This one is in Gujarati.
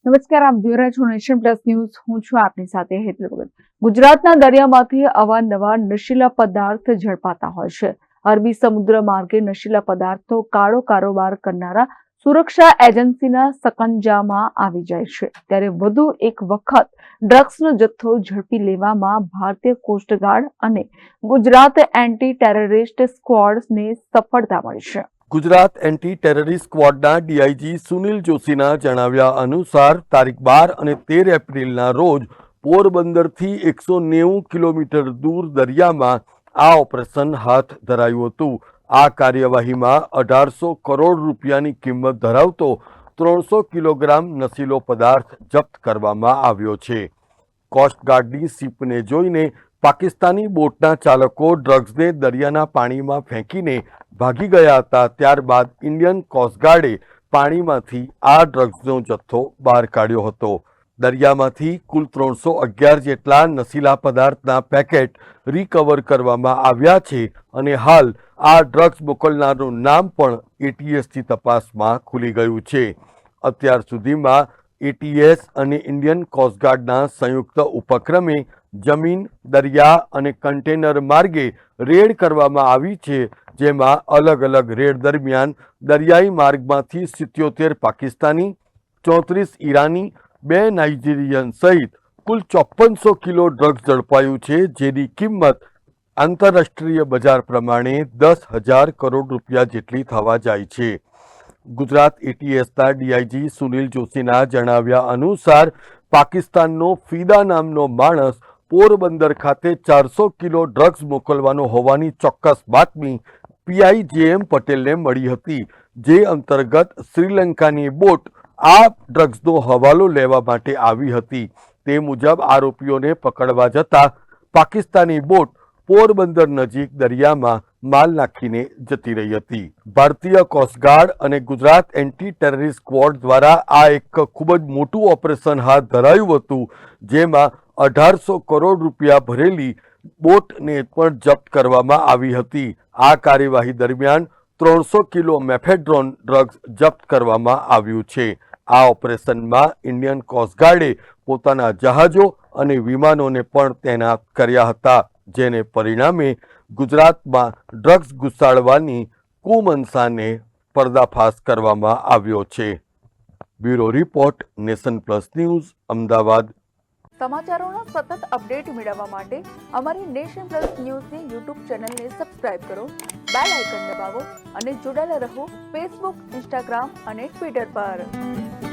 નમસ્કાર, આપ જોઈ રહ્યા છો નેશન પ્લસ ન્યૂઝ. હું છું આપની સાથે હેતલ ભગત. ગુજરાતના દરિયામાંથી અવારનવાર નશીલા પદાર્થ ઝડપાતા હોય છે. અરબી સમુદ્ર માર્ગે નશીલા પદાર્થો કાળો કારોબાર કરનારા સુરક્ષા એજન્સીના સકંજામાં આવી જાય છે. ત્યારે વધુ એક વખત ડ્રગ્સનો જથ્થો ઝડપી લેવામાં ભારતીય કોસ્ટગાર્ડ અને ગુજરાત એન્ટી ટેરરિસ્ટ સ્ક્વોડને સફળતા મળી છે. ગુજરાત એન્ટી ટેરરિસ્ટ સ્ક્વોડના ડીઆઈજી સુનિલ જોશીના જણાવ્યા અનુસાર તારીખ 12 અને 13 એપ્રિલના રોજ પોરબંદરથી 190 કિલોમીટર દૂર દરિયામાં આ ઓપરેશન હાથ ધરાયું હતું. આ કાર્યવાહીમાં 1800 કરોડ રૂપિયાની કિંમત ધરાવતો 300 કિલોગ્રામ નશીલો પદાર્થ જપ્ત કરવામાં આવ્યો છે. કોસ્ટગાર્ડની શિપને જોઈને પાકિસ્તાની બોટના ચાલકો ડ્રગ્સને દરિયાના પાણીમાં ફેંકીને ભાગી ગયા હતા. ત્યારબાદ ઇન્ડિયન કોસ્ટગાર્ડે પાણીમાંથી આ ડ્રગ્સનો જથ્થો બહાર કાઢ્યો હતો. દરિયામાંથી કુલ 311 જેટલા નશીલા પદાર્થના પેકેટ રિકવર કરવામાં આવ્યા છે અને હાલ આ ડ્રગ્સ મોકલનારનું નામ પણ એટીએસની તપાસમાં ખુલી ગયું છે. અત્યાર સુધીમાં એટીએસ અને ઇન્ડિયન કોસ્ટગાર્ડના સંયુક્ત ઉપક્રમે જમીન, દરિયા અને કન્ટેનર માર્ગે રેડ કરવામાં આવી છે, જેમાં અલગ અલગ રેડ દરમિયાન દરિયાઈ માર્ગમાંથી 77 પાકિસ્તાની, 34 ઈરાની, 2 નાઇજીરિયન સહિત કુલ 5400 કિલો ડ્રગ્સ ઝડપાયું છે, જેની કિંમત આંતરરાષ્ટ્રીય બજાર પ્રમાણે 10,000 કરોડ રૂપિયા જેટલી થવા જાય છે. ગુજરાત એટીએસના ડીઆઈજી સુનિલ જોશીના જણાવ્યા અનુસાર પાકિસ્તાનનો ફીદા નામનો માણસ પોરબંદર ખાતે 400 કિલો ડ્રગ્સ મોકલવાનો હોવાની ચોક્કસ બાતમી પીઆઈ જે.એમ. પટેલને મળી હતી, જે અંતર્ગત શ્રીલંકાની બોટ આ ડ્રગ્સનો હવાલો લેવા માટે આવી હતી. તે મુજબ આરોપીઓને પકડવા જતા પાકિસ્તાની બોટ પોરબંદર નજીક દરિયામાં માલ નાખીને જતી રહી હતી. ભારતીય કોસ્ટગાર્ડ અને ગુજરાત એન્ટી ટેરરિસ્ટ સ્ક્વોડ દ્વારા આ એક ખૂબ જ મોટું ઓપરેશન હાથ ધરાયું હતું, જેમાં 1800 કરોડ રૂપિયા ભરેલી બોટને પણ જપ્ત કરવામાં આવી હતી. આ કાર્યવાહી દરમિયાન 300 કિલો મેફેડ્રોન ડ્રગ્સ જપ્ત કરવામાં આવ્યું છે. આ ઓપરેશનમાં ઇન્ડિયન કોસ્ટગાર્ડે પોતાના જહાજો અને વિમાનોને પણ તૈનાત કર્યા હતા, જેને પરિણામે ગુજરાતમાં ડ્રગ્સ ઘુસાડવાની કુમનસાને પર્દાફાશ કરવામાં આવ્યો છે. Bureau report, nation plus news, Ahmedabad. સમાચારોના સતત અપડેટ મેળવવા માટે અમારી નેશન પ્લસ ન્યૂઝની યુટ્યુબ ચેનલને સબસ્ક્રાઇબ કરો, બેલ આઇકન દબાવો અને જોડાયેલા રહો ફેસબુક, ઇન્સ્ટાગ્રામ અને ટ્વિટર પર.